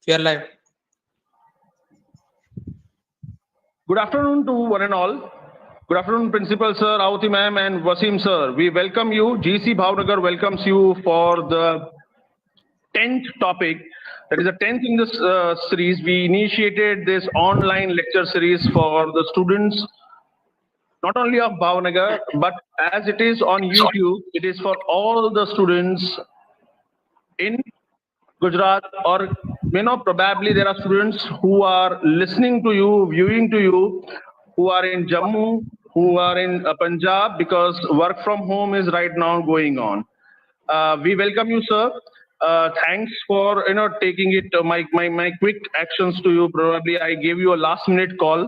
We are live. Good afternoon to one and all. Good afternoon, Principal Sir, Auti Ma'am, and Vaseem Sir. We welcome you. GC Bhavnagar welcomes you for the 10th topic. That is the 10th in this series. We initiated this online lecture series for the students, not only of Bhavnagar, but as it is on YouTube, it is for all the students in Gujarat, or probably there are students who are listening to you, viewing to you, who are in Jammu, who are in Punjab, because work from home is right now going on. We welcome you, sir. Thanks for taking it. My quick actions to you. Probably I gave you a last minute call.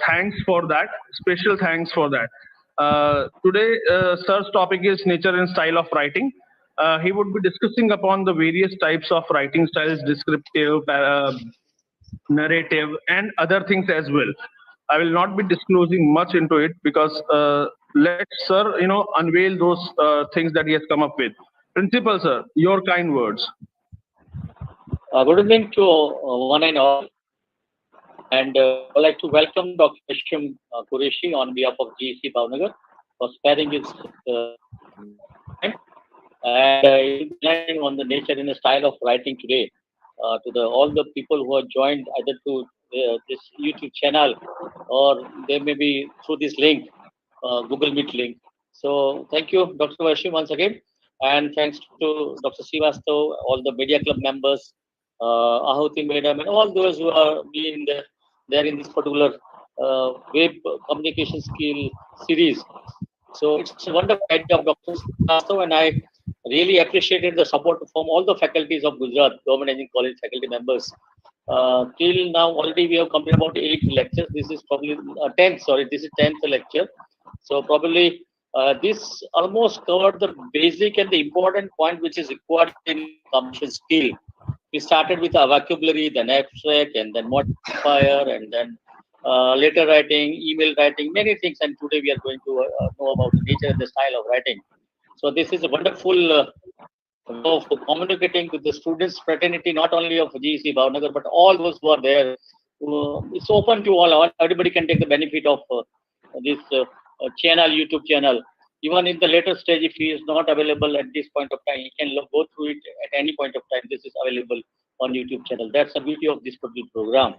Thanks for that. Special thanks for that. Today, sir's topic is nature and style of writing. He would be discussing upon the various types of writing styles, descriptive, narrative, and other things as well. I will not be disclosing much into it because let sir, unveil those things that he has come up with. Principal sir, your kind words. Good evening to one and all, and I'd like to welcome Dr. Vaseemahmed Qureshi on behalf of GEC Bhavnagar for sparing his time, and he's on the nature and the style of writing today to all the people who are joined either to this YouTube channel or they may be through this link, Google Meet link. So thank you, Dr. Vaseem, once again, and thanks to Dr. Srivastav, all the media club members, Ahuti Madam, and all those who are being there in this particular web communication skill series. So it's a wonderful idea of Dr. Srivastav, and I really appreciated the support from all the faculties of Gujarat Government Engineering College faculty members. Till now, already we have completed about 8 lectures. This is probably 10th. Sorry, this is 10th lecture. So probably this almost covered the basic and the important point which is required in communication skill. We started with a vocabulary, then abstract, and then modifier, and then letter writing, email writing, many things. And today we are going to know about the nature and the style of writing. So this is a wonderful of communicating with the students fraternity, not only of GEC Bhavnagar, but all those who are there. It's open to all. Everybody can take the benefit of this channel, YouTube channel. Even in the later stage, if he is not available at this point of time, he can go through it at any point of time. This is available on YouTube channel. That's the beauty of this particular program.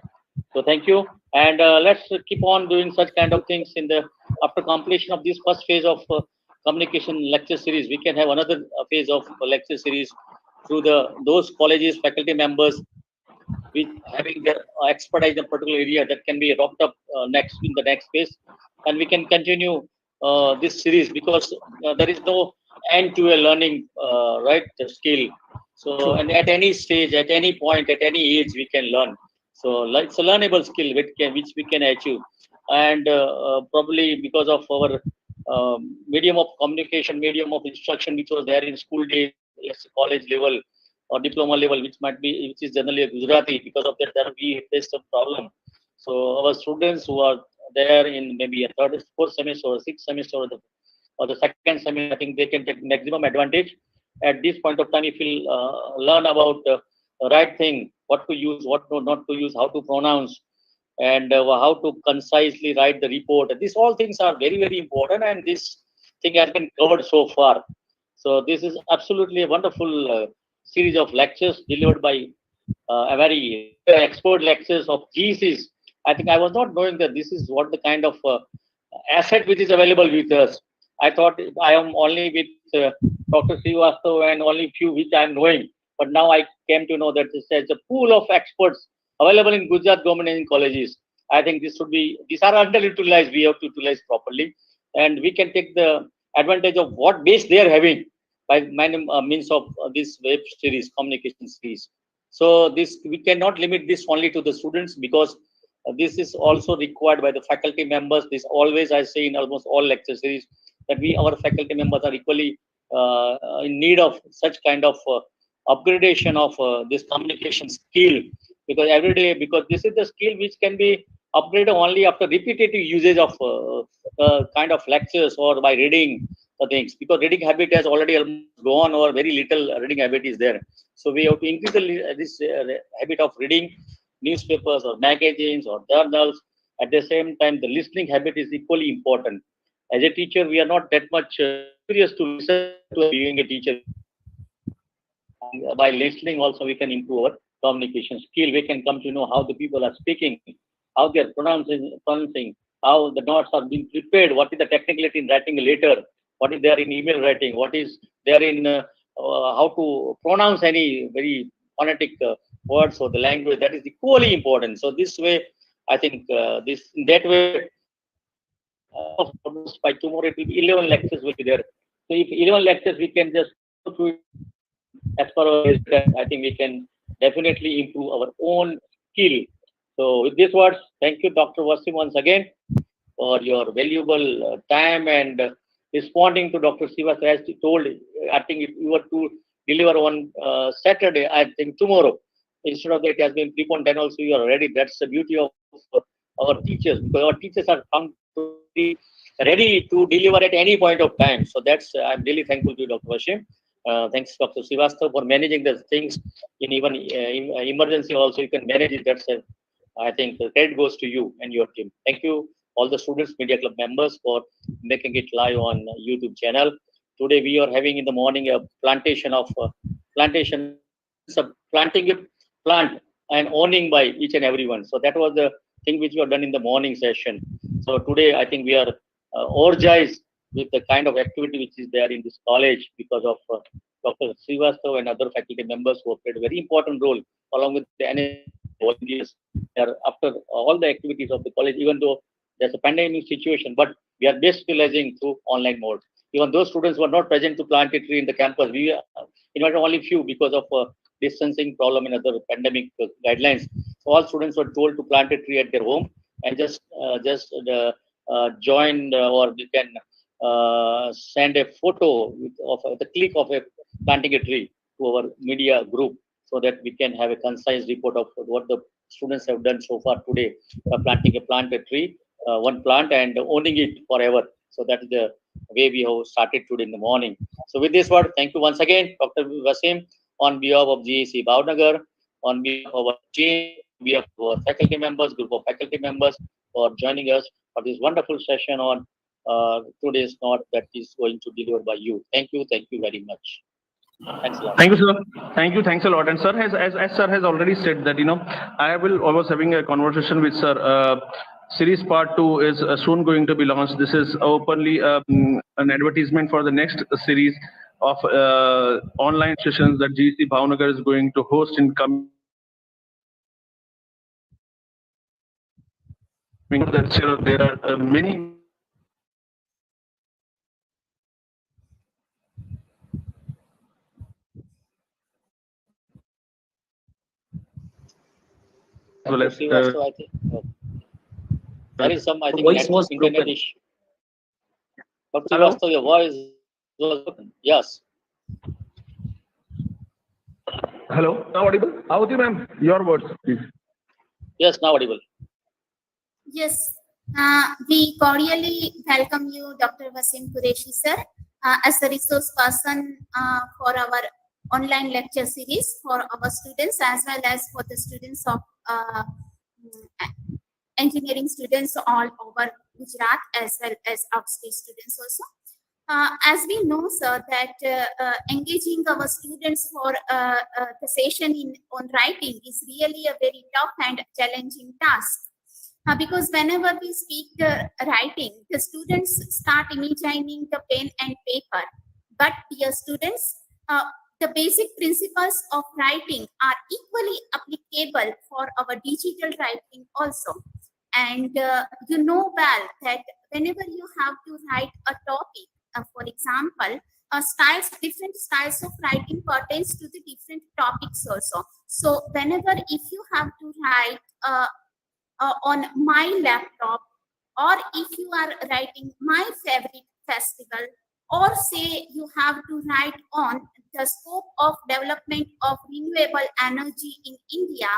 So thank you, and let's keep on doing such kind of things in the after completion of this first phase of communication lecture series. We can have another phase of lecture series through those colleges, faculty members, which having their expertise in a particular area that can be wrapped up next in the next phase, and we can continue this series because there is no end to a learning right skill. So and at any stage, at any point, at any age, we can learn. So it's a learnable skill which we can achieve, and probably because of our medium of communication, medium of instruction, which was there in school days, let's say college level or diploma level, which is generally a Gujarati. Because of that, there we face some problem. So our students who are there in maybe a third, fourth semester or sixth semester or the second semester, I think they can take maximum advantage. At this point of time, if you learn about the right thing, what to use, what not to use, how to pronounce, and how to concisely write the report. These all things are very, very important, and this thing has been covered so far. So this is absolutely a wonderful series of lectures delivered by a very expert lectures of GCs. I think I was not knowing that this is what the kind of asset which is available with us. I thought I am only with Dr. Srivastav and only few which I am knowing. But now I came to know that there's a pool of experts available in Gujarat government and in colleges. I think these are underutilized. We have to utilize properly, and we can take the advantage of what base they are having by means of this web series, communication series. So this we cannot limit this only to the students because this is also required by the faculty members. This always I say in almost all lecture series that our faculty members are equally in need of such kind of upgradation of this communication skill, because every day, because this is the skill which can be upgraded only after repetitive usage of kind of lectures or by reading the things, because reading habit has already gone or very little reading habit is there. So we have to increase this habit of reading newspapers or magazines or journals. At the same time, the listening habit is equally important. As a teacher, we are not that much curious to listen to being a teacher. And by listening, also we can improve our communication skill. We can come to know how the people are speaking, how they are pronouncing, how the notes are being prepared, what is the technicality in writing a letter, what is there in email writing, what is there in how to pronounce any very phonetic words or the language. That is equally important. So this way, I think this in that way, almost by tomorrow it will be 11 lectures will be there. So if 11 lectures we can just go through it as per our wisdom, I think we can definitely improve our own skill. So with these words, thank you, Dr. Vaseem, once again for your valuable time and responding to Dr. Sivas as he told. I think if you were to deliver on Saturday, I think tomorrow, instead of that, it has been preponed, then also you are ready. That's the beauty of our teachers, because our teachers are found to be ready to deliver at any point of time. So that's, I'm really thankful to you, Dr. Vaseem. Thanks, Dr. Srivastava, for managing the things in even emergency. Also, you can manage it. That's I think the credit goes to you and your team. Thank you, all the students, media club members, for making it live on YouTube channel. Today we are having in the morning a plantation of planting a plant and owning by each and everyone. So that was the thing which we have done in the morning session. So today I think we are energized with the kind of activity which is there in this college because of Dr. Srivastava and other faculty members who have played a very important role along with the NS volunteers. After all the activities of the college, even though there's a pandemic situation, but we are best utilizing through online mode. Even those students who are not present to plant a tree in the campus, we invited only few because of distancing problem and other pandemic guidelines. So all students were told to plant a tree at their home and just join or you can send a photo of the click of a planting a tree to our media group so that we can have a concise report of what the students have done so far today, planting a tree, one plant and owning it forever. So that is the way we have started today in the morning. So with this word, thank you once again, Dr. Vaseem, on behalf of GEC Bhavnagar, on behalf of our team, on behalf of our faculty members, group of faculty members for joining us for this wonderful session on today's note that is going to be delivered by you. Thank you very much. Thanks a lot. Thank you, sir. Thank you. Thanks a lot. And sir has, as sir has already said that, I was having a conversation with sir. Series part 2 is soon going to be launched. This is openly an advertisement for the next series of online sessions that GC Bhavnagar is going to host in coming. That there are many. Well as, I think there is some, I think, voice was internet broken. issue. Dr. Srivastava, your voice was broken. Yes. Hello, now audible? Ahuti ma'am, your words, please. Yes, now audible. Yes, we cordially welcome you, Dr. Vaseem Qureshi, sir, as a resource person for our online lecture series for our students as well as for the students of engineering students all over Gujarat as well as outstate students also. As we know, sir, that engaging our students for the session on writing is really a very tough and challenging task. Because whenever we speak the writing, the students start imagining the pen and paper. But dear students, the basic principles of writing are equally applicable for our digital writing also. And you know well that whenever you have to write a topic, for example, different styles of writing pertains to the different topics also. So whenever if you have to write on my laptop, or if you are writing my favorite festival, or say you have to write on the scope of development of renewable energy in India,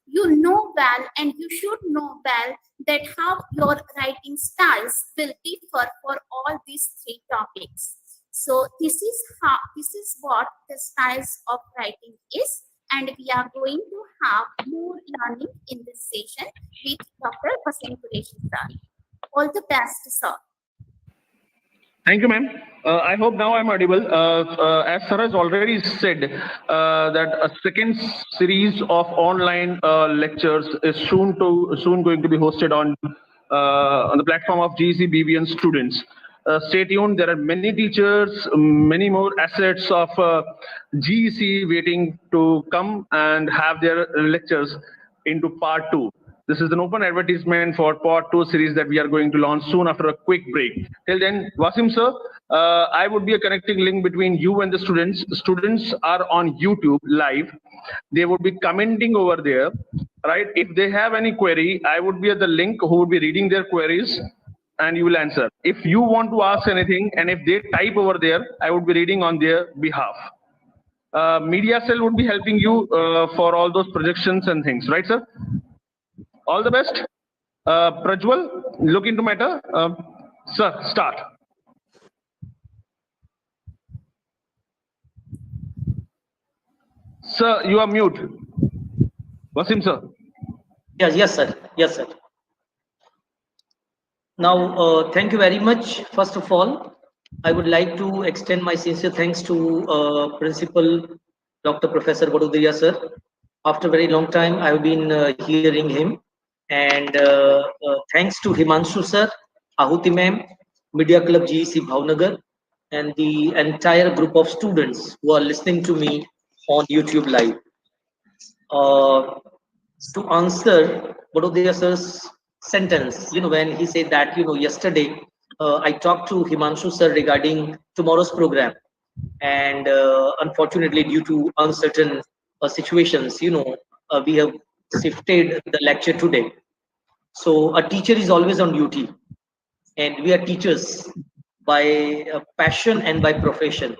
you know well and you should know well that how your writing styles will differ for all these three topics. So this is what the styles of writing is, and we are going to have more learning in this session with Dr. Vaseemahmed Qureshi sir. All the best, sir. Thank you, ma'am. I hope now I'm audible. As sir has already said, that a second series of online lectures is soon going to be hosted on the platform of GEC BBN students. Stay tuned. There are many teachers, many more assets of GEC waiting to come and have their lectures into part 2. This is an open advertisement for part 2 series that we are going to launch soon after a quick break. Till then, Vaseem sir, I would be a connecting link between you and the students. Students are on YouTube live. They would be commenting over there, right? If they have any query, I would be at the link who would be reading their queries and you will answer. If you want to ask anything and if they type over there, I would be reading on their behalf. Media cell would be helping you for all those projections and things, right, sir? All the best. Prajwal, look into matter. Sir, start. Sir, you are mute. Vaseem, sir. Yes, sir. Yes, sir. Now, thank you very much. First of all, I would like to extend my sincere thanks to Principal Dr. Professor Vadodria, sir. After a very long time, I've been hearing him. And thanks to Himanshu, sir, Ahuti ma'am, Media Club GEC Bhavnagar, and the entire group of students who are listening to me on YouTube Live. To answer Vadodria sir's sentence, when he said that, yesterday I talked to Himanshu sir regarding tomorrow's program, and unfortunately, due to uncertain situations, we have shifted the lecture today. So a teacher is always on duty, and we are teachers by passion and by profession.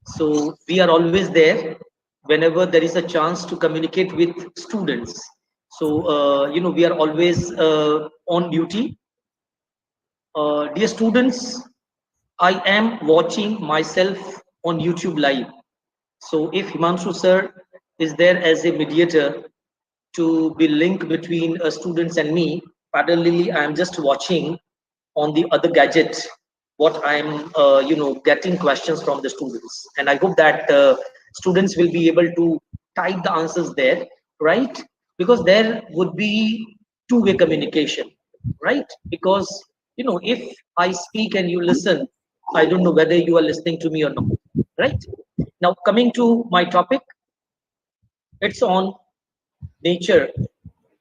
So we are always there whenever there is a chance to communicate with students. So, we are always on duty. Dear students, I am watching myself on YouTube Live. So if Himanshu sir is there as a mediator to be linked between students and me, parallelly I am just watching on the other gadget what I'm getting questions from the students, and I hope that students will be able to type the answers there, right? Because there would be two-way communication, right? Because if I speak and you listen, I don't know whether you are listening to me or not, right? Now coming to my topic, it's on nature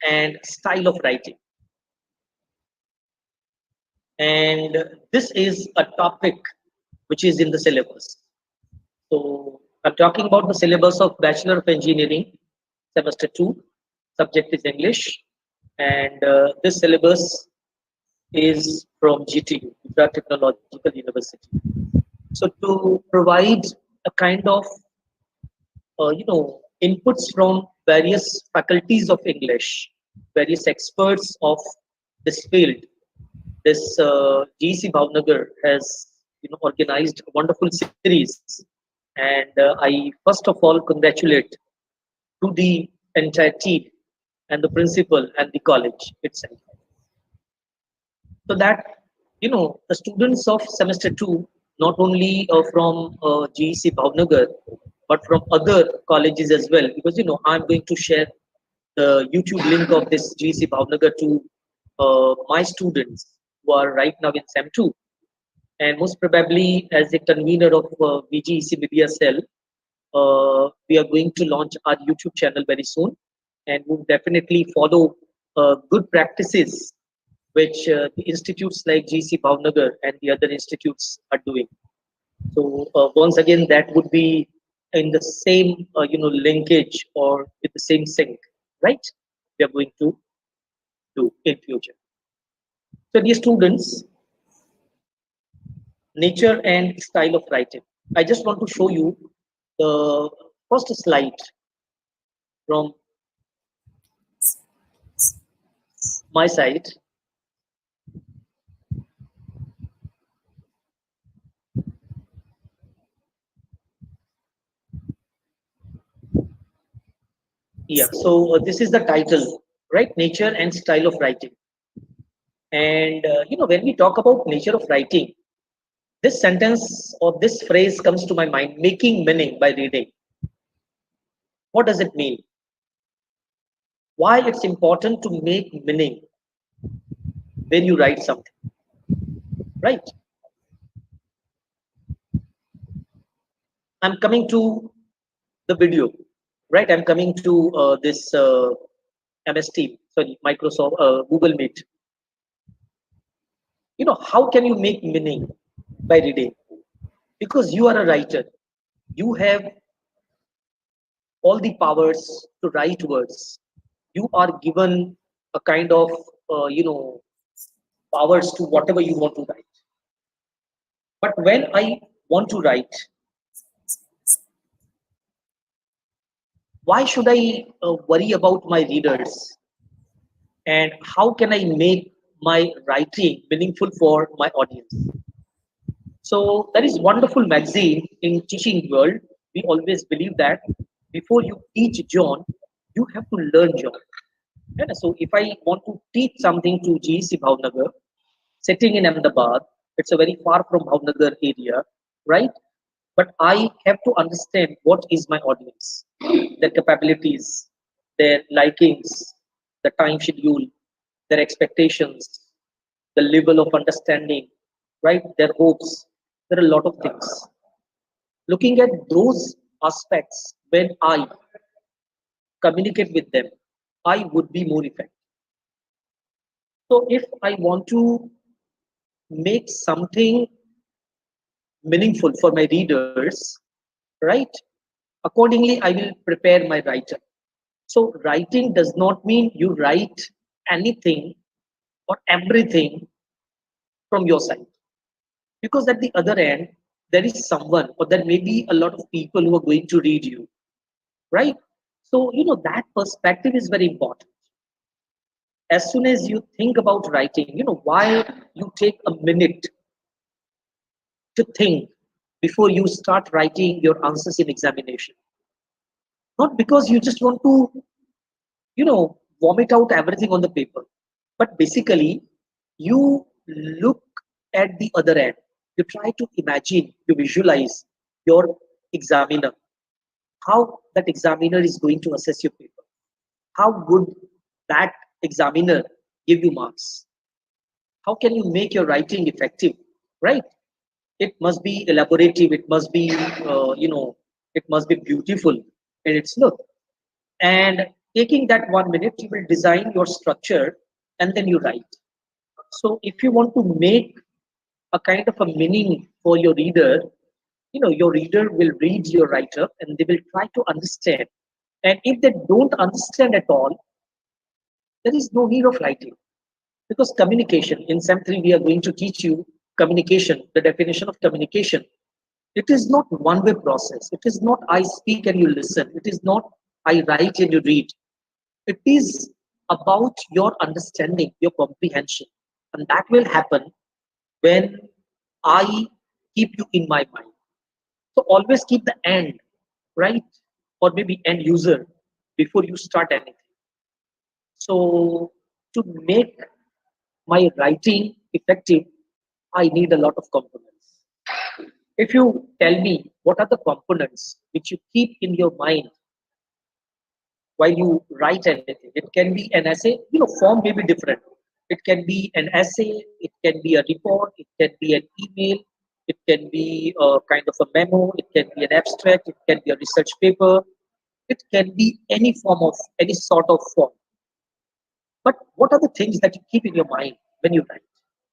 and style of writing. And this is a topic which is in the syllabus. So I'm talking about the syllabus of Bachelor of Engineering, semester 2. Subject is English, and this syllabus is from GTU, Gujarat Technological University. So to provide a kind of inputs from various faculties of English, various experts of this field, this GEC Bhavnagar has organized a wonderful series, and I first of all congratulate to the entire team and the principal and the college itself. So that the students of semester 2, not only from GEC Bhavnagar, but from other colleges as well, because I'm going to share the YouTube link of this GEC Bhavnagar to my students who are right now in SEM 2, and most probably as a convener of VGEC Media Cell, we are going to launch our YouTube channel very soon, and we'll definitely follow good practices which the institutes like GEC Bhavnagar and the other institutes are doing. So once again, that would be in the same linkage or with the same sync, right? We are going to do in future. So dear students, nature and style of writing. I just want to show you the first slide from my side. Yeah, so this is the title, right? Nature and style of writing. And when we talk about nature of writing, this sentence or this phrase comes to my mind: making meaning by reading. What does it mean? Why it's important to make meaning when you write something, right? I'm coming to the video, right? I'm coming to this MS Team, sorry, Microsoft, Google Meet. How can you make meaning by reading? Because you are a writer, you have all the powers to write words. You are given a kind of, powers to whatever you want to write. But when I want to write, why should I worry about my readers? And how can I make my writing meaningful for my audience? So there is wonderful magazine in teaching world. We always believe that before you teach John, you have to learn John. Yeah, so if I want to teach something to GC Bhavnagar, sitting in Ahmedabad, it's a very far from Bhavnagar area, right? But I have to understand what is my audience, their capabilities, their likings, the time schedule, their expectations, the level of understanding, right? Their hopes. There are a lot of things. Looking at those aspects, when I communicate with them, I would be more effective. So if I want to make something meaningful for my readers, right? Accordingly, I will prepare my writer. So writing does not mean you write anything or everything from your side. Because at the other end, there is someone or there may be a lot of people who are going to read you, right? So, that perspective is very important. As soon as you think about writing, why you take a minute to think before you start writing your answers in examination. Not because you just want to, vomit out everything on the paper, but basically you look at the other end. You try to imagine, you visualize your examiner, how that examiner is going to assess your paper, how good that examiner give you marks, how can you make your writing effective, right? It must be elaborative, it must be it must be beautiful in its look. And taking that 1 minute, you will design your structure and then you write. So if you want to make a kind of a meaning for your reader, your reader will read your write-up and they will try to understand. And if they don't understand at all, there is no need of writing. Because communication, in SEM 3, we are going to teach you communication, the definition of communication. It is not one-way process. It is not I speak and you listen. It is not I write and you read. It is about your understanding, your comprehension. And that will happen when I keep you in my mind. So always keep the end, right? Or maybe end user before you start anything. So to make my writing effective, I need a lot of components. If you tell me what are the components which you keep in your mind while you write anything, it can be an essay, form may be different. It can be an essay, it can be a report, it can be an email, it can be a kind of a memo, it can be an abstract, it can be a research paper, it can be any form of any sort of form. But what are the things that you keep in your mind when you write?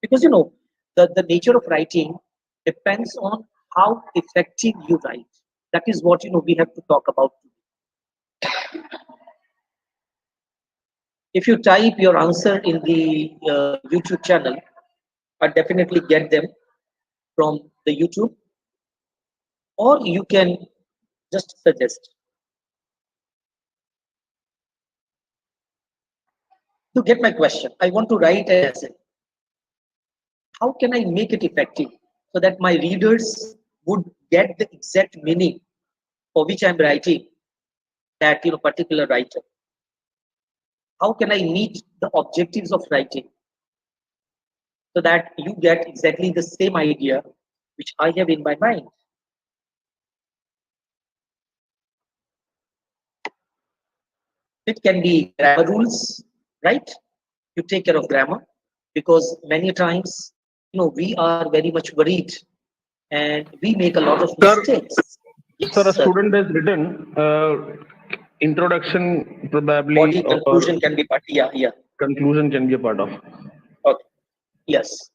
Because the nature of writing depends on how effective you write. That is what we have to talk about. If you type your answer in the YouTube channel, I definitely get them from the YouTube, or you can just suggest. To get my question, I want to write an essay. How can I make it effective so that my readers would get the exact meaning for which I'm writing? that particular writer? How can I meet the objectives of writing so that you get exactly the same idea which I have in my mind? It can be grammar rules, right? You take care of grammar because many times, we are very much worried and we make a lot of Sir, mistakes. sir, Yes, a sir. student has written introduction Body probably or conclusion can be part. Yeah, yeah. conclusion can be a part of. Okay. Yes.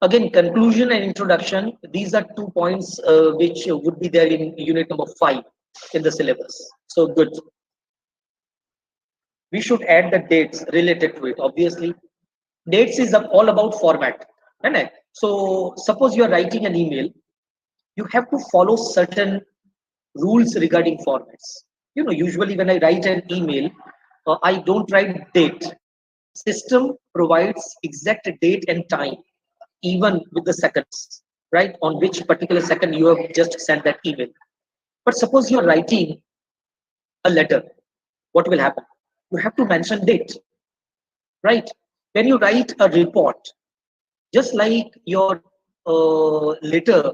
Again, conclusion and introduction. These are 2 points which would be there in unit number 5 in the syllabus. So good. We should add the dates related to it. Obviously, dates is all about format. Right? So suppose you are writing an email, you have to follow certain rules regarding formats. Usually when I write an email, I don't write date. System provides exact date and time, even with the seconds, right? On which particular second you have just sent that email. But suppose you're writing a letter, what will happen? You have to mention date, right? When you write a report, just like your letter,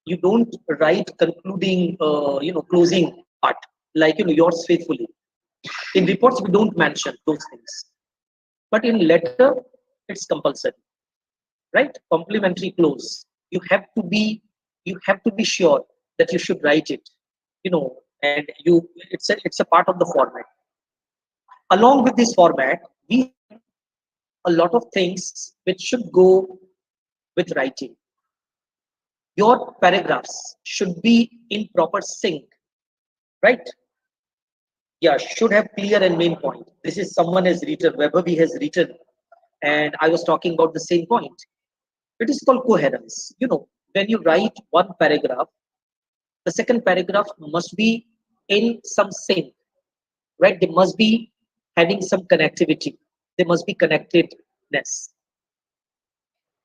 you don't write concluding, closing part, like, yours faithfully. In reports, we don't mention those things. But in letter, it's compulsory, right? Complimentary close. You have to be sure that you should write it, and it's a part of the format. Along with this format, we have a lot of things which should go with writing. Your paragraphs should be in proper sync, right? Yeah, should have clear and main point. This is someone has written, Weberby has written, and I was talking about the same point. It is called coherence. When you write one paragraph, the second paragraph must be in some sync, right? They must be having some connectivity. They must be connectedness.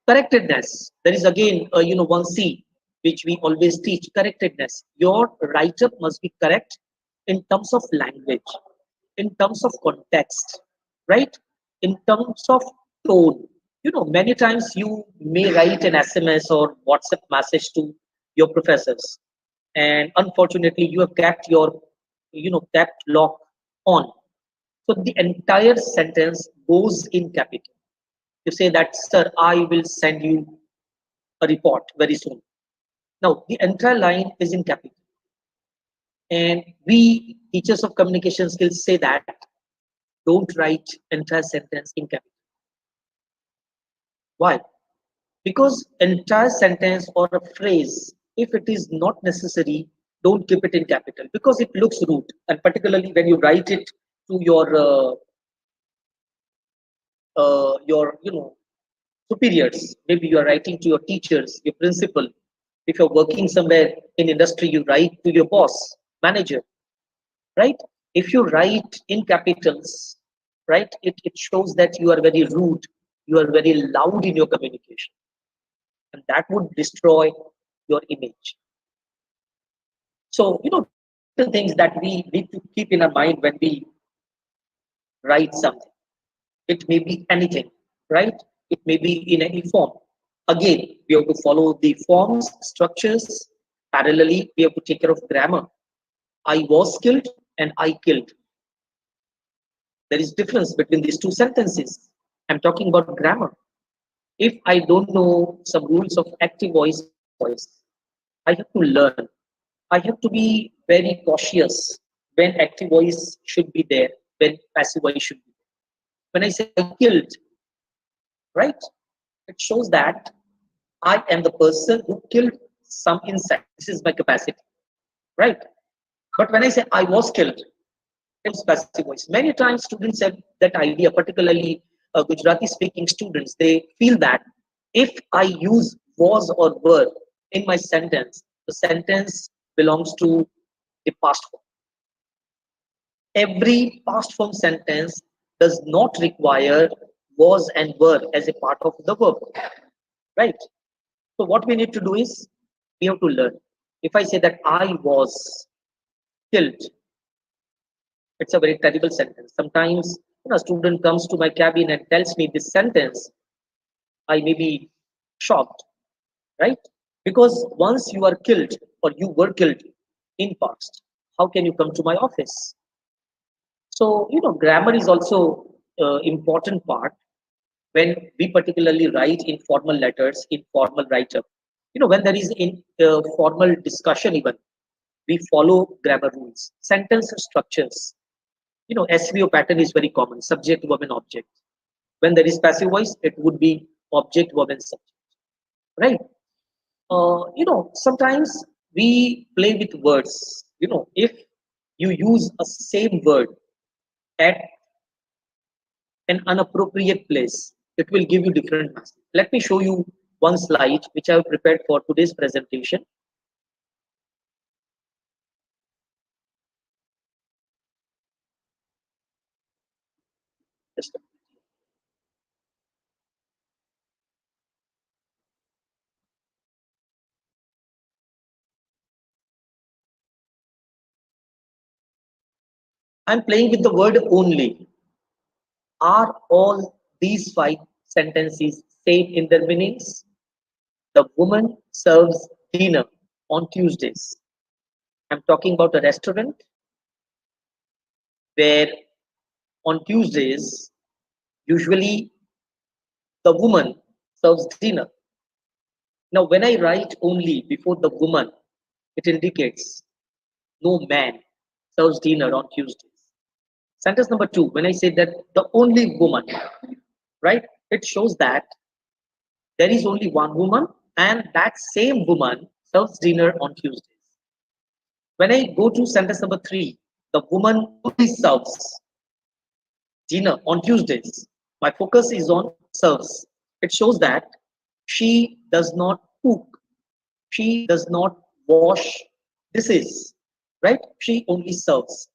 Correctedness. There is again, one C which we always teach. Correctedness. Your write-up must be correct in terms of language, in terms of context, right? In terms of tone. Many times you may write an SMS or WhatsApp message to your professors, and unfortunately, you have kept your, kept lock on. So the entire sentence goes in capital. You say that, sir, I will send you a report very soon. Now, the entire line is in capital. And we, teachers of communication skills, say that don't write entire sentence in capital. Why? Because entire sentence or a phrase, if it is not necessary, don't keep it in capital because it looks rude. And particularly when you write it to your superiors, maybe you are writing to your teachers, your principal. If you're working somewhere in industry, you write to your boss, manager, right? If you write in capitals, right, it shows that you are very rude, you are very loud in your communication, and that would destroy your image. So, the things that we need to keep in our mind when we write something. It may be anything, right? It may be in any form. Again, we have to follow the forms, structures. Parallelly, we have to take care of grammar. I was killed and I killed. There is difference between these two sentences. I'm talking about grammar. If I don't know some rules of active voice, I have to learn. I have to be very cautious when active voice should be there, when passive voice should be there. When I say I killed, right? It shows that I am the person who killed some insect. This is my capacity, right? But when I say I was killed, it's passive voice. Many times students have that idea, particularly Gujarati speaking students, they feel that if I use was or were in my sentence, the sentence belongs to the past form. Every past form sentence does not require was and were as a part of the verb, right? So what we need to do is we have to learn. If I say that I was killed, It's a very terrible sentence. Sometimes a student comes to my cabin and tells me this sentence, I may be shocked, right? Because once you are killed or you were killed in past, how can you come to my office? So, grammar is also important part when we particularly write in formal letters, in formal write-up. When there is in formal discussion even, we follow grammar rules, sentence structures. SVO pattern is very common, subject, verb, and object. When there is passive voice, it would be object, verb, and subject, right? Sometimes we play with words. If you use a same word at an unappropriate place, it will give you different message. Let me show you one slide which I have prepared for today's presentation. Just a minute. I'm playing with the word only. Are all these five sentences same in their meanings? The woman serves dinner on Tuesdays. I'm talking about a restaurant where on Tuesdays, usually the woman serves dinner. Now, when I write only before the woman, it indicates no man serves dinner on Tuesdays. Sentence number two, when I say that the only woman, right, it shows that there is only one woman and that same woman serves dinner on Tuesdays. When I go to sentence number three, the woman only serves dinner on Tuesdays. My focus is on serves. It shows that she does not cook, she does not wash dishes, right? She only serves.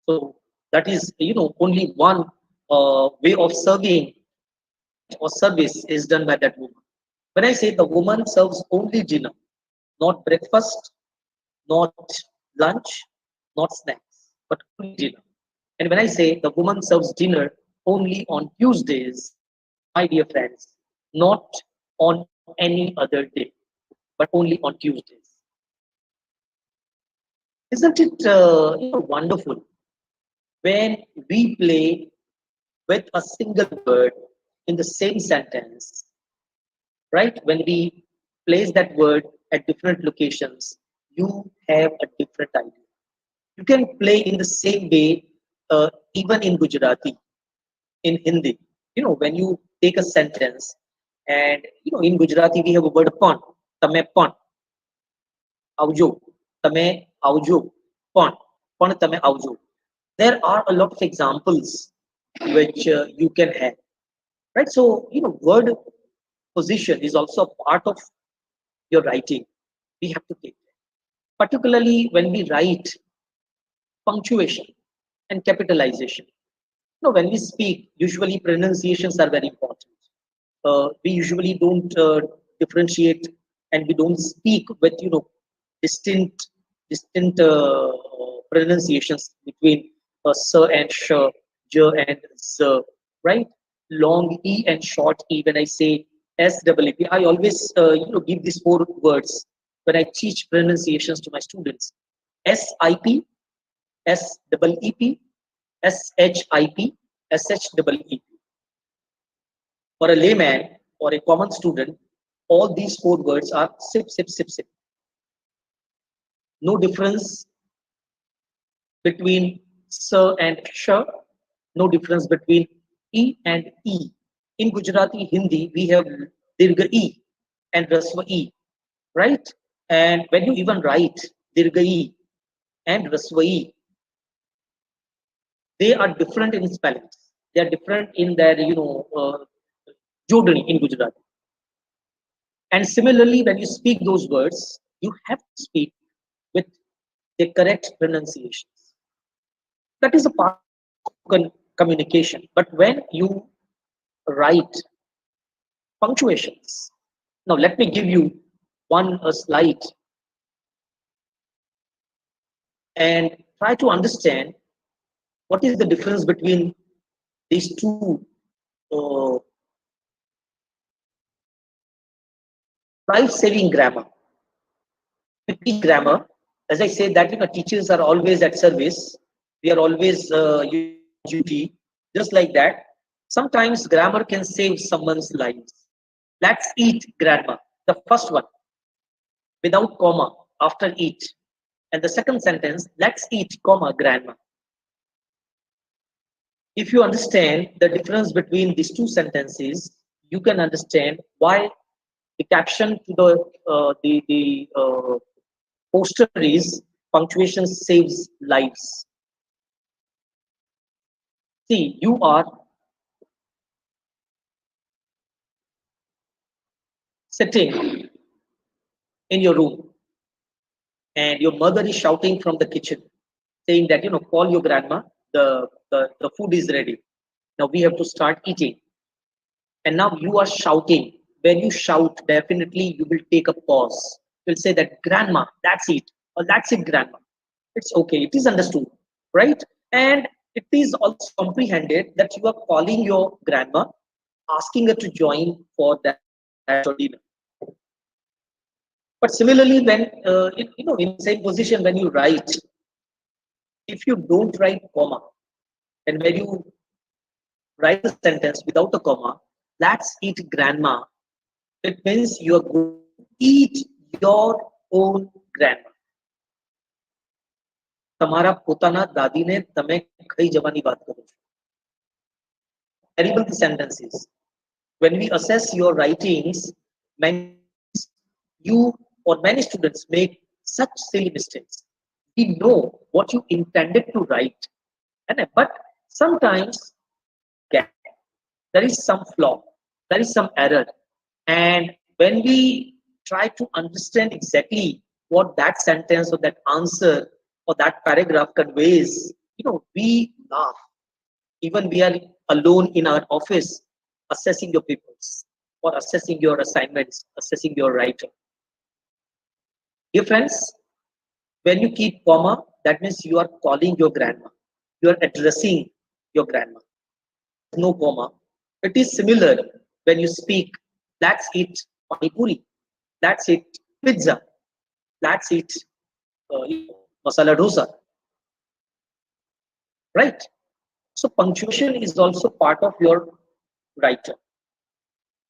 So that is, only one way of serving or service is done by that woman. When I say the woman serves only dinner, not breakfast, not lunch, not snacks, but only dinner. And when I say the woman serves dinner only on Tuesdays, my dear friends, not on any other day, but only on Tuesdays. Isn't it wonderful when we play with a single word in the same sentence, right? When we place that word at different locations, you have a different idea. You can play in the same way, even in Gujarati, in Hindi. When you take a sentence, and in Gujarati we have a word pon, tame pon, આવજો, તમે આવજો, પણ તમે આવજો. There are a lot of examples which you can have, right? So word position is also a part of your writing. We have to take that, particularly when we write punctuation and capitalization. When we speak, usually pronunciations are very important. We usually don't differentiate, and we don't speak with distinct distinct pronunciations between sir and sh, j and z, right? Long e and short e. When I say swep, I always give these four words when I teach pronunciations to my students: sip, SEEP, SHIP, SHEEP. For a layman or a common student, all these four words are sip, sip, sip, sip. No difference between sir and sh, no difference between e and e. In Gujarati Hindi, we have dirgha e and rasva e, right? And when you even write dirgha e and rasva e, they are different in spellings. They are different in their, jodani in Gujarati. And similarly, when you speak those words, you have to speak with the correct pronunciations. That is a part of communication. But when you write punctuations, now let me give you one slide and try to understand what is the difference between these two uh, life-saving grammar? We teach grammar, as I say that teachers are always at service. We are always on duty. Just like that, sometimes grammar can save someone's lives. Let's eat grammar. The first one, without comma after eat, and the second sentence, let's eat comma grandma. If you understand the difference between these two sentences, you can understand why the caption to the poster is punctuation saves lives. See, you are sitting in your room and your mother is shouting from the kitchen saying that, call your grandma, the food is ready. Now we have to start eating. And now you are shouting. When you shout, definitely you will take a pause. You'll say that, grandma, that's it. Or that's it, grandma. It's okay. It is understood, right? And it is also comprehended that you are calling your grandma, asking her to join for that lunch or dinner. But similarly, when in the same position when you write, if you don't write comma, and when you write the sentence without a comma, let's eat grandma. It means you are going to eat your own grandma. તમારા પોતાના દાદીને તમે ખાઈ જવાની વાત કરો છો. Terrible the sentence is. When we assess your writings, many you or many students make such silly mistakes. We know what you intended to write, but sometimes there is some flaw, there is some error, and when we try to understand exactly what that sentence or that answer or that paragraph conveys, we laugh. Even we are alone in our office assessing your papers or assessing your assignments, assessing your writing. Dear friends, when you keep comma, that means you are calling your grandma, you are addressing your grandma. No comma. It is similar when you speak, let's eat pani puri, let's eat pizza, let's eat masala dosa, right? So punctuation is also part of your writer.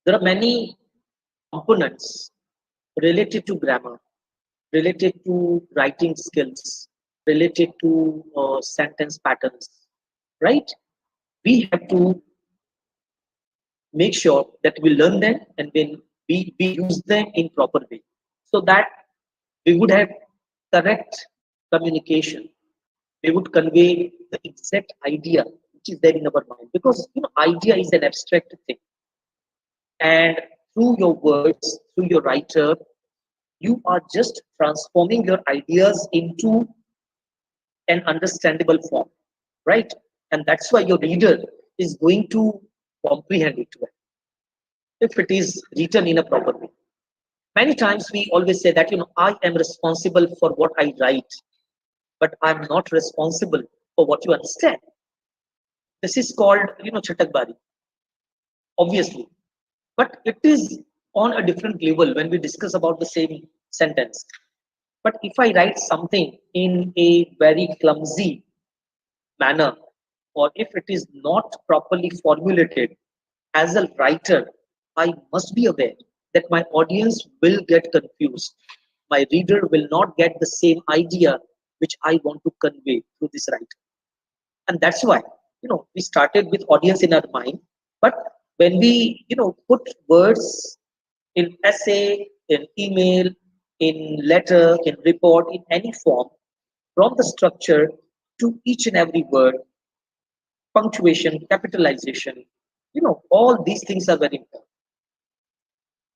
There are many components related to grammar, related to writing skills, related to sentence patterns, right? We have to make sure that we learn them and then we use them in proper way so that we would have correct communication. We would convey the exact idea which is there in our mind, because idea is an abstract thing, and through your words, through your writer, you are just transforming your ideas into an understandable form, right? And that's why your reader is going to comprehend it well if it is written in a proper way. Many times we always say that, I am responsible for what I write, but I'm not responsible for what you understand. This is called, chatakbari, obviously. But it is on a different level when we discuss about the same sentence. But if I write something in a very clumsy manner, or if it is not properly formulated, as a writer, I must be aware that my audience will get confused. My reader will not get the same idea which I want to convey through this writing. And that's why, we started with audience in our mind. But when we, put words in essay, in email, in letter, in report, in any form, from the structure to each and every word, punctuation, capitalization, all these things are very important.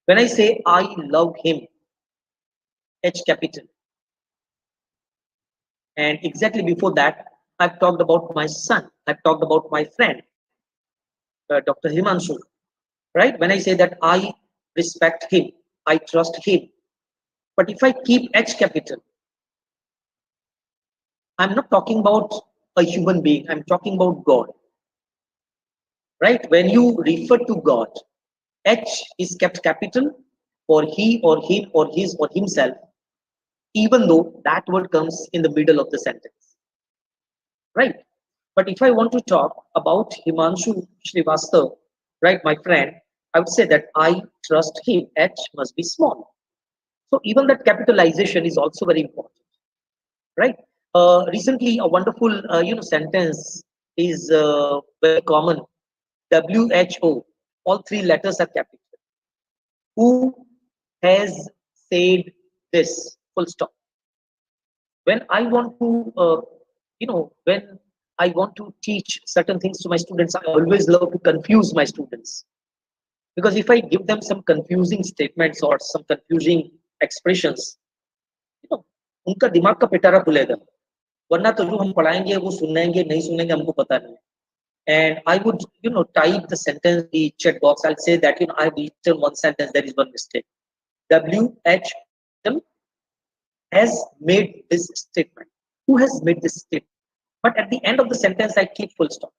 When I say I love him, H capital, and exactly before that, I've talked about my son, I've talked about my friend, Dr. Himanshu, right? When I say that I respect him, I trust him. But if I keep H capital, I'm not talking about a human being. I'm talking about God, right? When you refer to God, H is kept capital for he or him or his or himself, even though that word comes in the middle of the sentence, right? But if I want to talk about Himanshu Srivastav, right, my friend, I would say that I trust him. H must be small. So even that capitalization is also very important, right? Recently, a wonderful sentence is very common. WHO. All three letters are capital. Who has said this? Full stop. When I want to, when I want to teach certain things to my students, I always love to confuse my students, because if I give them some confusing statements or some confusing expressions, उनका दिमाग का पिटारा खुलेगा, वरना तो जो हम पढ़ाएंगे वो सुनेंगे नहीं सुनेंगे हमको पता नहीं. And I would type the sentence in the chat box. I'll say that I've written one sentence, there is one mistake. WHO has made this statement. Who has made this statement? But at the end of the sentence I keep full stop.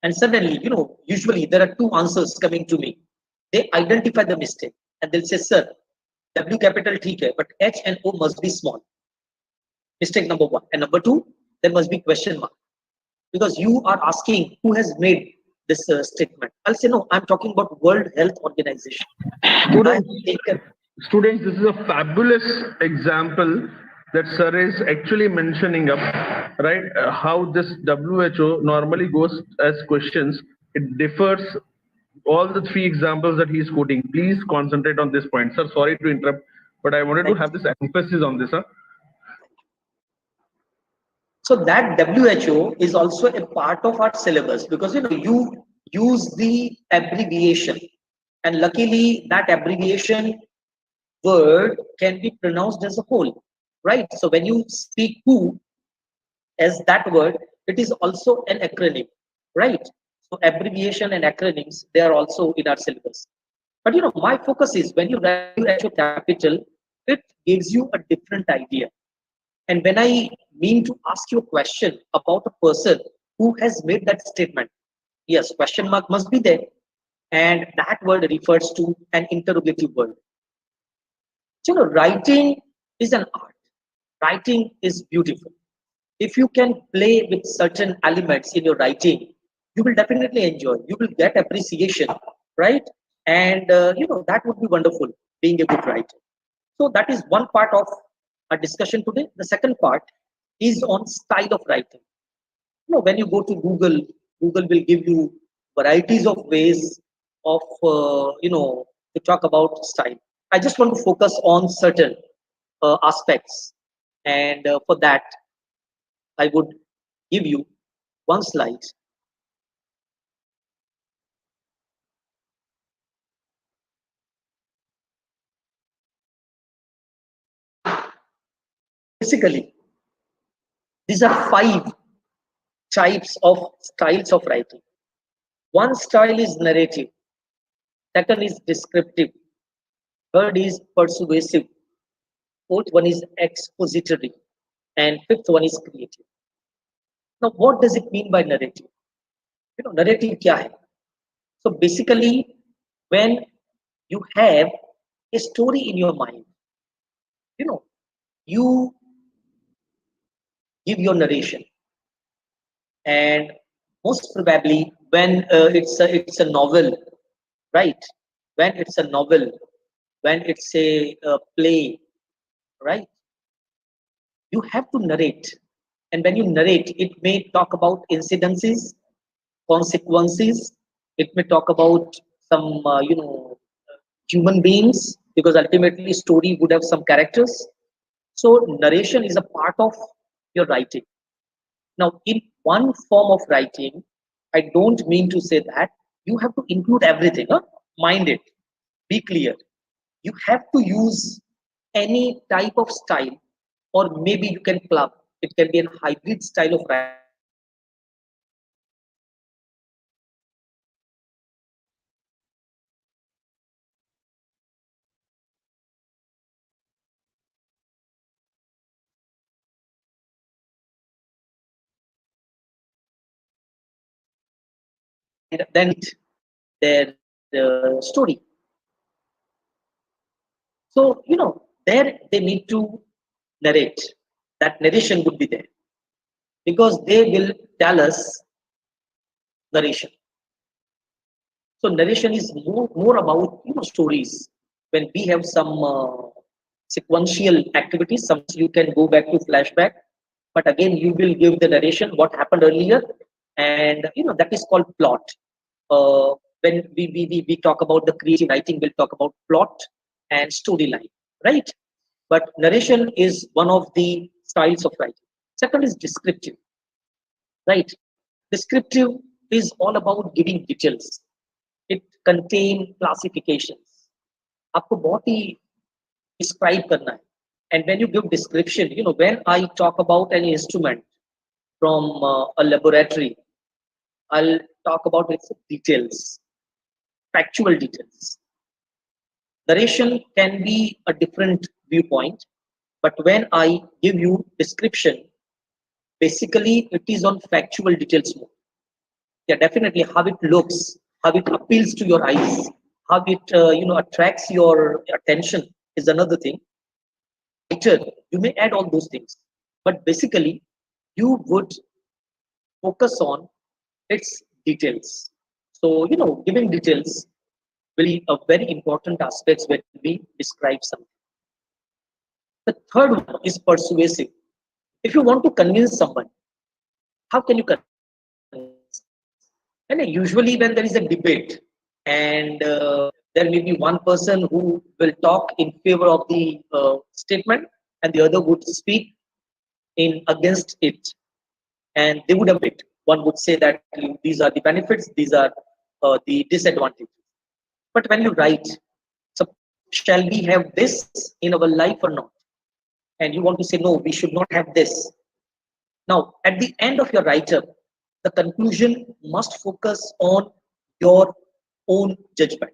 And suddenly, usually there are two answers coming to me. They identify the mistake and they'll say, sir, W capital ठीक है, but H and O must be small. Mistake number one. And number two, there must be question mark, because you are asking who has made this statement. I'll say, no, I'm talking about World Health Organization. Students, students, this is a fabulous example that sir is actually mentioning up, right? How this WHO normally goes as questions. It differs all the three examples that he's quoting. Please concentrate on this point, sir. Sorry to interrupt, but I wanted to have this emphasis on this, sir. So that WHO is also a part of our syllabus, because you use the abbreviation, and luckily that abbreviation word can be pronounced as a whole, right? So when you speak who as that word, it is also an acronym, right? So abbreviation and acronyms, they are also in our syllabus. But my focus is when you write WHO capital, it gives you a different idea. And when I mean to ask you a question about a person who has made that statement, yes, question mark must be there. And that word refers to an interrogative word. So, writing is an art. Writing is beautiful. If you can play with certain elements in your writing, you will definitely enjoy. You will get appreciation, right? And that would be wonderful, being a good writer. So that is one part of our discussion today. The second part is on style of writing. When you go to Google, Google will give you varieties of ways of to talk about style. I just want to focus on certain aspects, and for that I would give you one slide. Basically, these are 5 types of styles of writing. One style is narrative, second is descriptive, third is persuasive, fourth one is expository, and fifth one is creative. Now, what does it mean by narrative? Narrative kya hai? So basically, when you have a story in your mind, you know, you give your narration, and most probably when it's a novel, right? When it's a novel, when it's a play, right? You have to narrate, and when you narrate, it may talk about incidences, consequences. It may talk about some human beings, because ultimately story would have some characters. So narration is a part of your writing. Now, in one form of writing, I don't mean to say that you have to include everything. Huh? Mind it. Be clear. You have to use any type of style, or maybe you can club. It can be a hybrid style of writing. then their story. So, there they need to narrate. That narration would be there because they will tell us narration. So narration is more about stories. When we have some sequential activities, sometimes you can go back to flashback, but again you will give the narration what happened earlier, and that is called plot. When we talk about the creative writing, we'll talk about plot and storyline, right? But narration is one of the styles of writing. Second is descriptive, right? Descriptive is all about giving details. It contain classifications. आपको बहुत ही describe करना है. And when you give description, when I talk about an instrument from a laboratory, I'll talk about its details, factual details. Narration can be a different viewpoint, but when I give you description, basically it is on factual details more. Yeah, definitely how it looks, how it appeals to your eyes, how it attracts your attention is another thing. Writer, you may add all those things, but basically you would focus on its details. So giving details will be a very important aspect when we describe something. The third one is persuasive. If you want to convince someone, how can you convince? And usually when there is a debate and there may be one person who will talk in favor of the statement and the other would speak in against it, and they would have it. One would say that these are the benefits, these are the disadvantages. But when you write, so shall we have this in our life or not? And you want to say no, we should not have this. Now, at the end of your write-up, the conclusion must focus on your own judgment.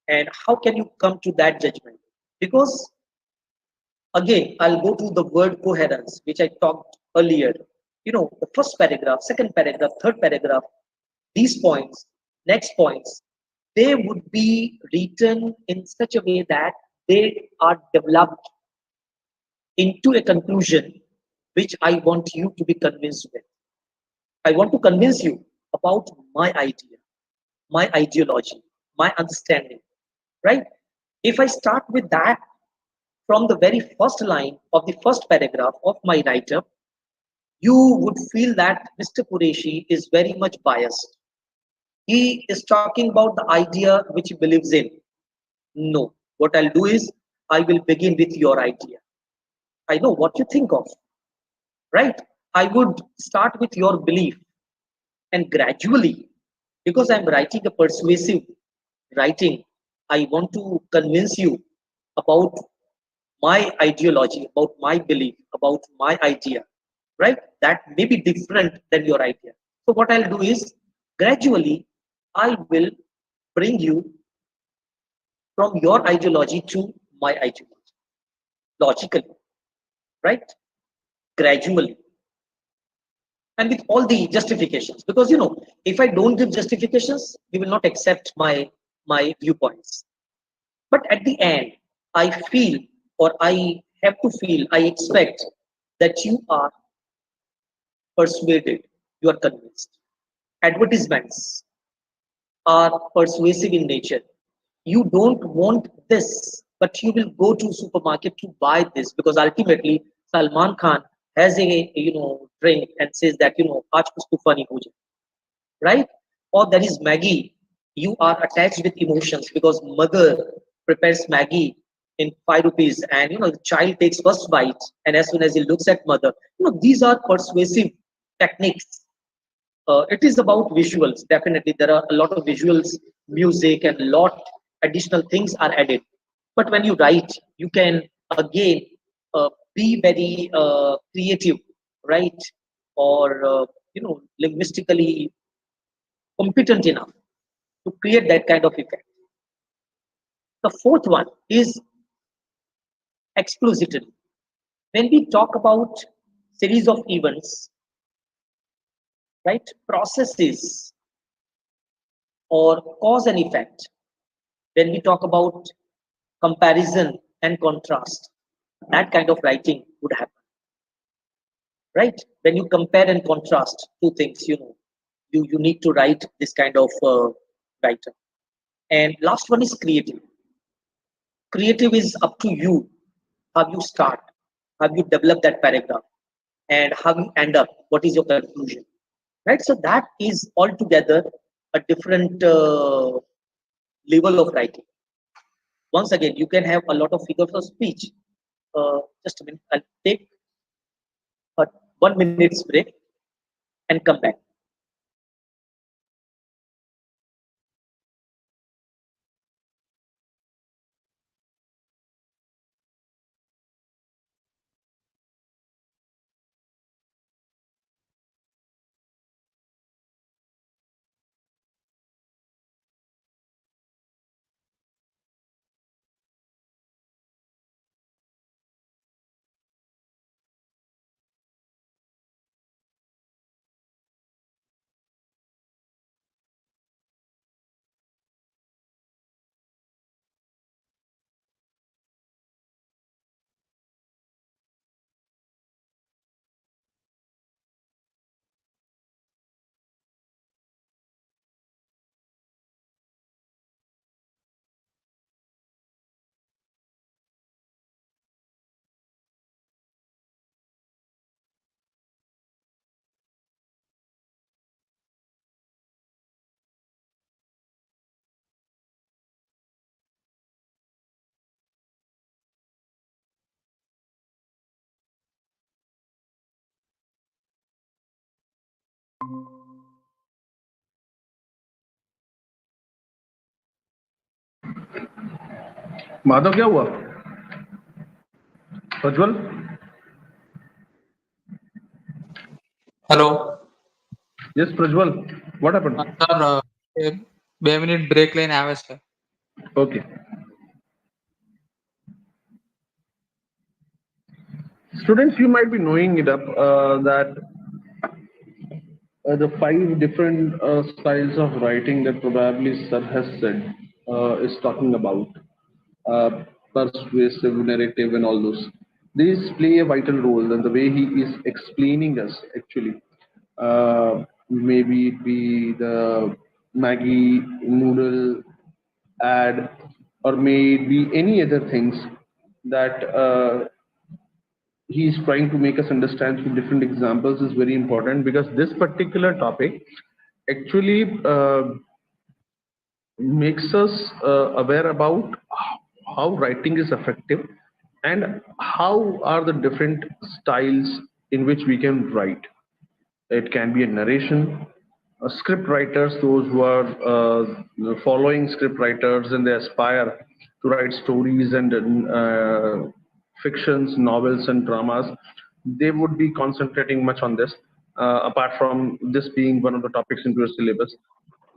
And how can you come to that judgment? Because again, I'll go to the word coherence, which I talked earlier. The first paragraph, second paragraph, third paragraph, these points, next points, they would be written in such a way that they are developed into a conclusion which I want you to be convinced with. I want to convince you about my idea, my ideology, my understanding, right? If I start with that from the very first line of the first paragraph of my write-up, you would feel that Mr. Qureshi is very much biased. He is talking about the idea which he believes in. No, what I'll do is I will begin with your idea. I know what you think of, right? I would start with your belief and gradually, because I'm writing a persuasive writing, I want to convince you about my ideology, about my belief, about my idea, right? That may be different than your idea. So what I'll do is gradually I will bring you from your ideology to my ideology, logically, right? Gradually, and with all the justifications. Because if I don't give justifications, you will not accept my viewpoints. But at the end, I feel, or I have to feel, I expect that you are persuaded, you are convinced. Advertisements are persuasive in nature. You don't want this, but you will go to supermarket to buy this because ultimately Salman Khan has a drink and says that aaj kuch to funny ho jaye, right? Or there is Maggie. You are attached with emotions because mother prepares Maggie in 5 rupees, and the child takes first bite, and as soon as he looks at mother, these are persuasive techniques. It is about visuals. Definitely, there are a lot of visuals, music, and a lot additional things are added. But when you write, you can again be very creative, right? Or linguistically competent enough to create that kind of effect. The fourth one is explository. When we talk about series of events, right, processes, or cause and effect, when we talk about comparison and contrast, that kind of writing would happen, right? When you compare and contrast two things, you need to write this kind of writer. And last one is creative. Creative is up to you, how you start, how you develop that paragraph, and how you end up, what is your conclusion, right? So that is altogether a different level of writing. Once again, you can have a lot of figures of speech. Just a minute, I'll take a 1 minute's break and come back. Madhav क्या हुआ? Prajwal? Hello. Yes, Prajwal. What happened? Sir, 2 minute break lane આવે છે. Okay. Students, you might be knowing it up that the 5 different styles of writing that probably Sir has said is talking about persuasive, narrative, and all those. These play a vital role, and the way he is explaining us actually. Maybe it be the Maggie noodle ad, or may it be any other things that he is trying to make us understand through different examples is very important, because this particular topic actually makes us aware about how writing is effective and how are the different styles in which we can write. It can be a narration, script writers, those who are following script writers and they aspire to write stories and fictions, novels, and dramas, they would be concentrating much on this. Apart from this being one of the topics into your syllabus,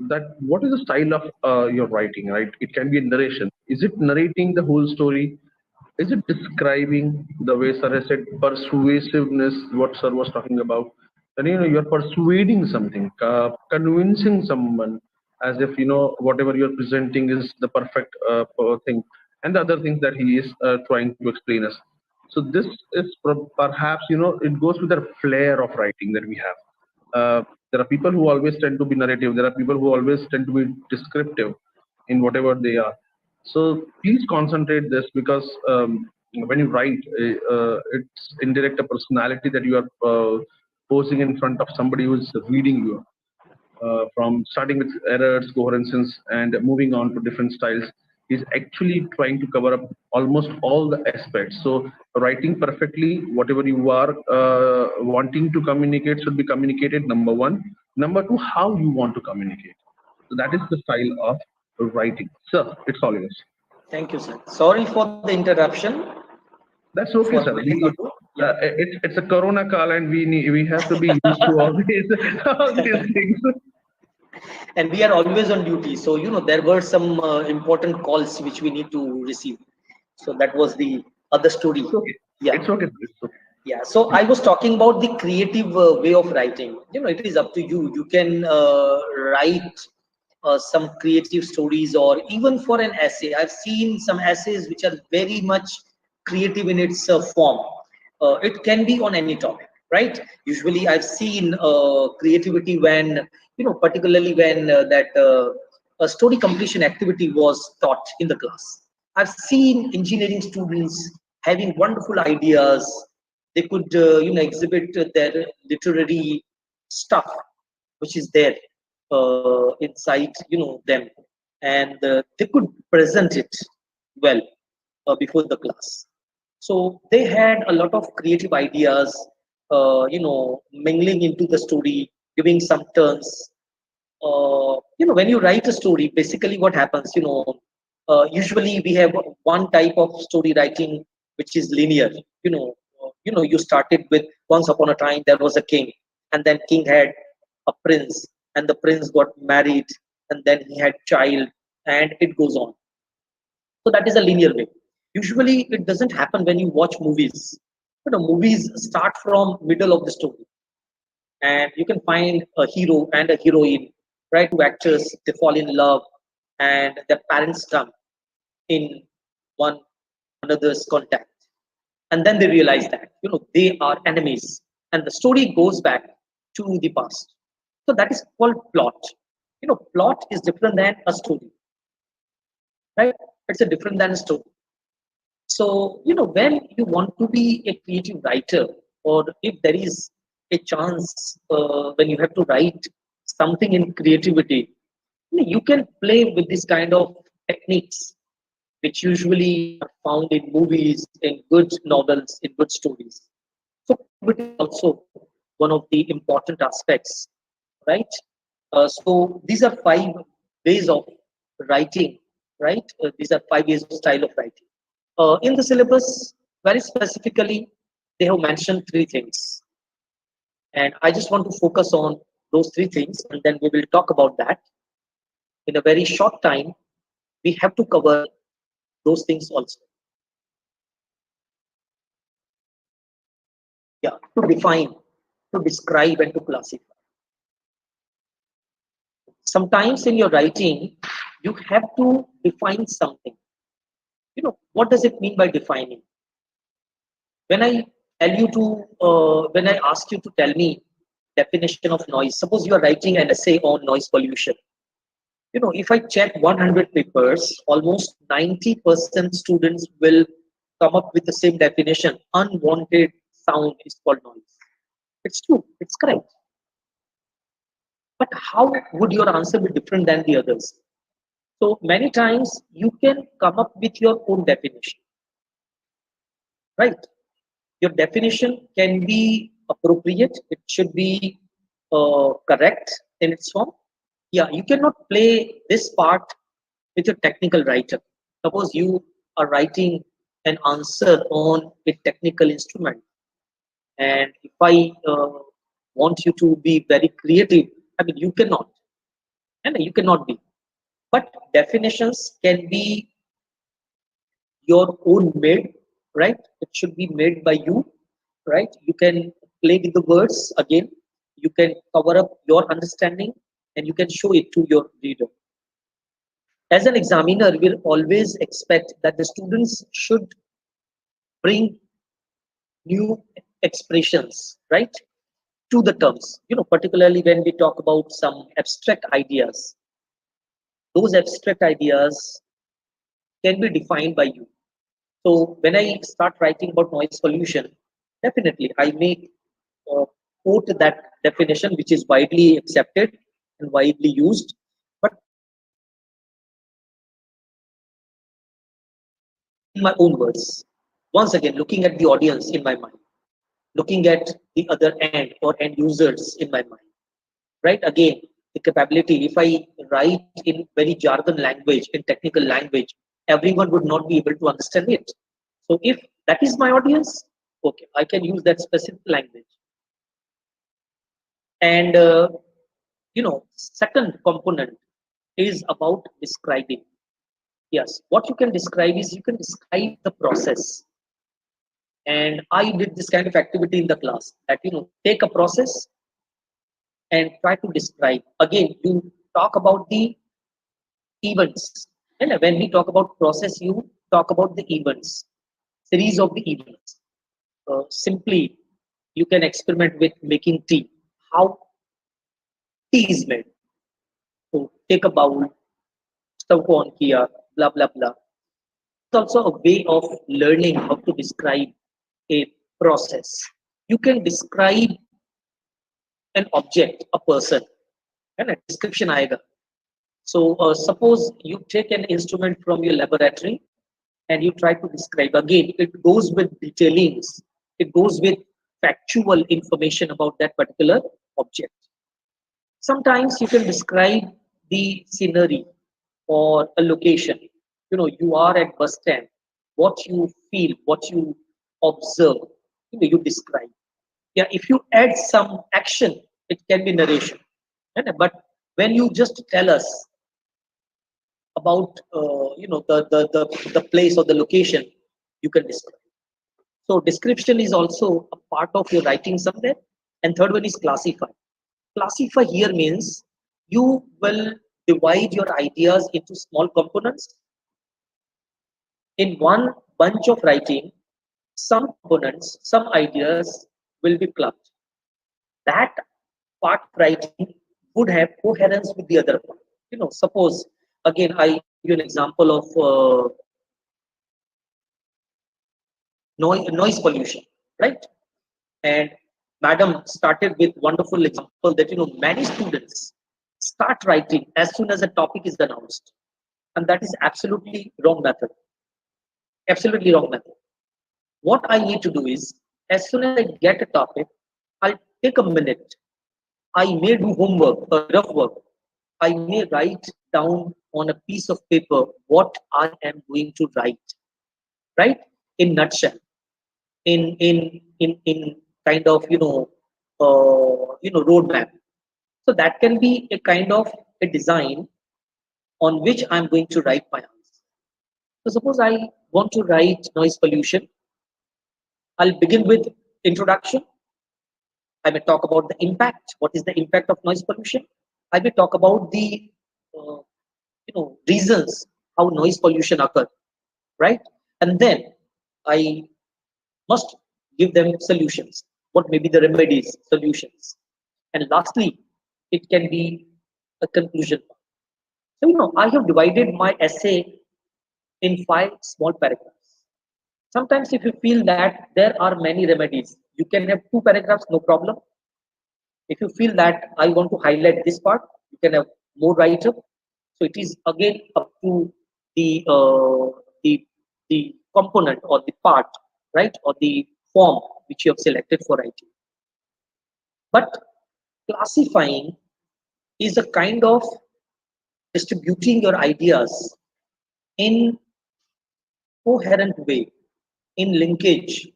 that what is the style of your writing, right? It can be a narration. Is it narrating the whole story? Is it describing the way Sir has said persuasiveness, what Sir was talking about? Then you're persuading something, convincing someone as if whatever you're presenting is the perfect thing, and the other things that he is trying to explain us. So this is perhaps it goes with the flair of writing that we have. There are people who always tend to be narrative. There are people who always tend to be descriptive in whatever they are. So please concentrate this, because when you write, it's indirect a personality that you are posing in front of somebody who is reading you. From starting with errors, coherences, and moving on to different styles, is actually trying to cover up almost all the aspects. So writing perfectly, whatever you are wanting to communicate should be communicated, number one. Number two, how you want to communicate. So that is the style of writing. Sir, it's all yours. Thank you, sir. Sorry for the interruption. That's okay, sir. It's a Corona call, and we have to be used to all these things. And we are always on duty, so there were some important calls which we need to receive. So that was the other story. It's okay. Yeah, it's okay. It's okay. Yeah. So I was talking about the creative way of writing. It is up to you. You can write some creative stories, or even for an essay. I've seen some essays which are very much creative in its form. It can be on any topic, right? Usually, I've seen creativity when, particularly when that a story completion activity was taught in the class. I've seen engineering students having wonderful ideas. They could, exhibit their literary stuff, which is there inside, them, and they could present it well before the class. So they had a lot of creative ideas, mingling into the story, giving some turns. When you write a story, basically what happens, usually we have one type of story writing which is linear. You started with once upon a time there was a king, and then king had a prince, and the prince got married, and then he had child, and it goes on. So that is a linear way. Usually, it doesn't happen when you watch movies. Movies start from middle of the story, and you can find a hero and a heroine, right? Two actors, they fall in love, and their parents come in one another's contact, and then they realize that they are enemies, and the story goes back to the past. So that is called plot. Plot is different than a story, right? It's a different than a story. So, when you want to be a creative writer, or if there is a chance when you have to write something in creativity, you can play with this kind of techniques, which usually are found in movies, in good novels, in good stories. So, creativity is also one of the important aspects, right? So, these are five ways of writing, right? These are five ways of style of writing. In the syllabus, very specifically, they have mentioned three things. And I just want to focus on those three things, and then we will talk about that. In a very short time, we have to cover those things also. Yeah, to define, to describe, and to classify. Sometimes in your writing, you have to define something. What does it mean by defining? When I when I ask you to tell me definition of noise, suppose you are writing an essay on noise pollution. If I check 100 papers, almost 90% students will come up with the same definition. Unwanted sound is called noise. It's true. It's correct. But how would your answer be different than the others? So many times you can come up with your own definition, right? Your definition can be appropriate. It should be correct in its form. Yeah, you cannot play this part with a technical writer. Suppose you are writing an answer on a technical instrument, and if I want you to be very creative, I mean, you cannot, and you cannot be. But definitions can be your own made, right? It should be made by you, right? You can play with the words again. You can cover up your understanding, and you can show it to your reader. As an examiner, we'll always expect that the students should bring new expressions, right, to the terms. Particularly when we talk about some abstract ideas, those abstract ideas can be defined by you. So when I start writing about noise pollution, definitely I may quote that definition, which is widely accepted and widely used. But in my own words, once again, looking at the audience in my mind, looking at the other end or end users in my mind, right? Again, the capability, if I write in very jargon language, in technical language, everyone would not be able to understand it. So if that is my audience, okay, I can use that specific language. And second component is about describing. Yes, what you can describe is you can describe the process. And I did this kind of activity in the class, that take a process and try to describe. Again, you talk about the events. And when we talk about process, you talk about the events, series of the events. Simply, you can experiment with making tea. How tea is made. So take a bowl, stove को on kiya, blah blah blah. It's also a way of learning how to describe a process. You can describe an object, a person, and a description आएगा. So suppose you take an instrument from your laboratory and you try to describe. Again, it goes with detailings. It goes with factual information about that particular object. Sometimes you can describe the scenery or a location. You are at bus stand. What you feel, what you observe, you describe. Yeah, if you add some action, it can be narration. But when you just tell us about the place or the location, you can describe. So description is also a part of your writing somewhere. And third one is classify. Classify here means you will divide your ideas into small components. In one bunch of writing, some components, some ideas will be clubbed. That part of writing would have coherence with the other part. Suppose again I give you an example of noise pollution, right? And madam started with wonderful example that many students start writing as soon as a topic is announced, and that is absolutely wrong method. Absolutely wrong method. What I need to do is, as soon as I get a topic, I'll take a minute. I may do homework, a rough work. I may write down on a piece of paper what I am going to write, right? In nutshell, in kind of roadmap. So that can be a kind of a design on which I'm going to write my answer. So suppose I want to write noise pollution. I'll begin with introduction. I may talk about the impact. What is the impact of noise pollution? I may talk about the reasons how noise pollution occurs, right? And then I must give them solutions. What may be the remedies, solutions? And lastly, it can be a conclusion. So, I have divided my essay in 5 small paragraphs. Sometimes, if you feel that there are many remedies, you can have 2 paragraphs, no problem. If you feel that I want to highlight this part, you can have more write up. So it is again up to the the component or the part, right, or the form which you have selected for writing. But classifying is a kind of distributing your ideas in coherent way, in linkage,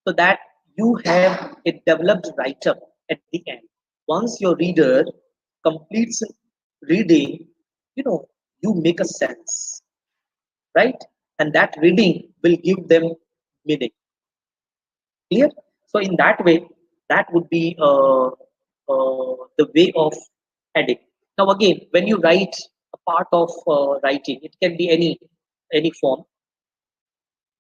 so that you have a developed write-up at the end. Once your reader completes reading, you make a sense, right? And that reading will give them meaning. Clear? So in that way, that would be the way of heading. Now again, when you write a part of writing, it can be any form.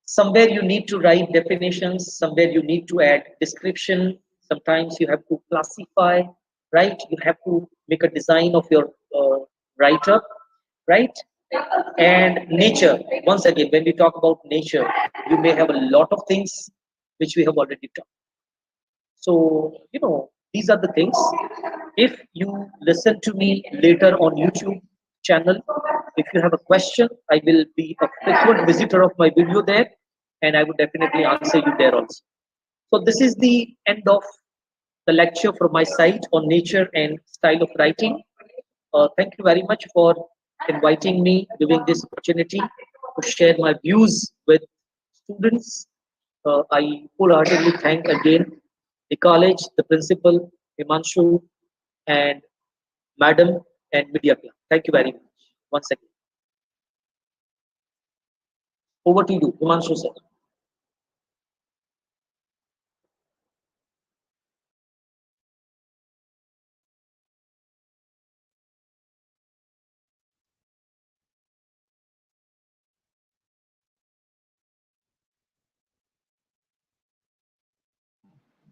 Somewhere you need to write definitions, somewhere you need to add description, sometimes you have to classify, right? You have to make a design of your write-up, right? And nature, once again, when we talk about nature, you may have a lot of things which we have already talked. So, these are the things. If you listen to me later on YouTube channel, if you have a question, I will be a frequent visitor of my video there, and I would definitely answer you there also. So this is the end of the lecture from my side on nature and style of writing. Thank you very much for inviting me, giving this opportunity to share my views with students. I wholeheartedly thank again the college, the principal, Himanshu, and madam and media club. Thank you very much once again. Over to you, Himanshu sir.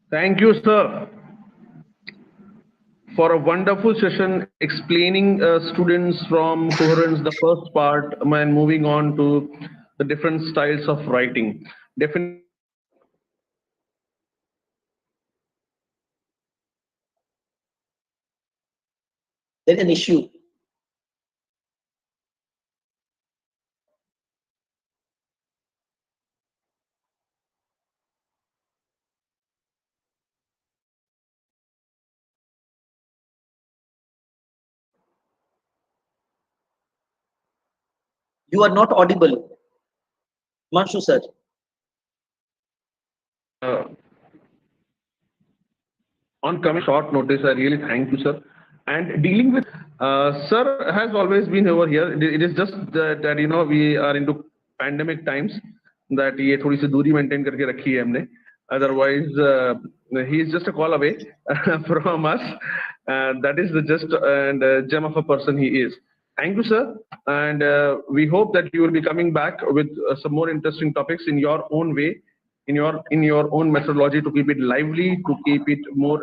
Thank you, sir, for a wonderful session explaining students from coherence, the first part, and moving on to the different styles of writing. Definitely, There is an issue. You are not audible, Manshu sir. uh, on coming short notice, I really thank you, sir. And dealing with sir has always been over here. It is just that we are into pandemic times that ये थोड़ी सी दूरी maintain करके रखी है हमने. Otherwise, he is just a call away from us. That is the just and gem of a person he is. Thank you, sir. And we hope that you will be coming back with some more interesting topics in your own way, in your own methodology, to keep it lively, to keep it more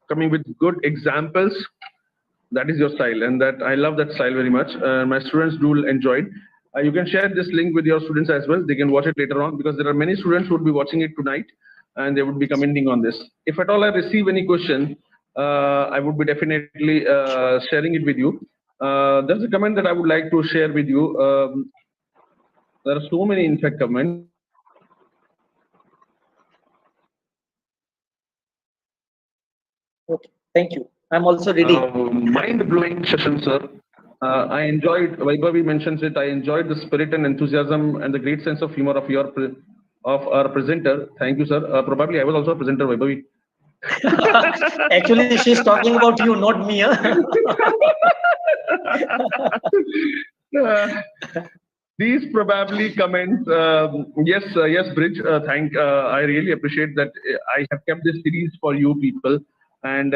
coming with good examples. That is your style, and that I love that style very much. My students do enjoy it. You can share this link with your students as well. They can watch it later on, because there are many students who would be watching it tonight, and they would be commenting on this. If at all I receive any question, I would be definitely sharing it with you. There's a comment that I would like to share with you. There are so many, in fact, comments. Okay, thank you. I'm also reading. Mind-blowing session, sir. I enjoyed, Vaibhavi mentions it, I enjoyed the spirit and enthusiasm and the great sense of humor of of our presenter. Thank you, sir. Probably I was also a presenter, Vaibhavi. Actually, she's talking about you, not me. Huh? These probably comments, yes, yes, Bridge. I really appreciate that. I have kept this series for you people, and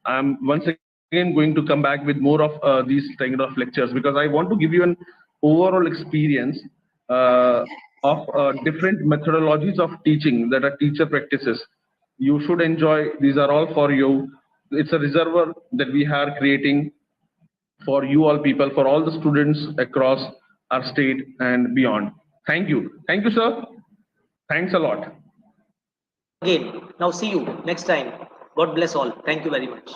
I'm once again going to come back with more of these kind of lectures, because I want to give you an overall experience of different methodologies of teaching that a teacher practices. You should enjoy. These are all for you. It's a reservoir that we are creating for you all people, for all the students across our state and beyond. Thank you. Thank you, sir. Thanks a lot. Again, now see you next time. God bless all. Thank you very much.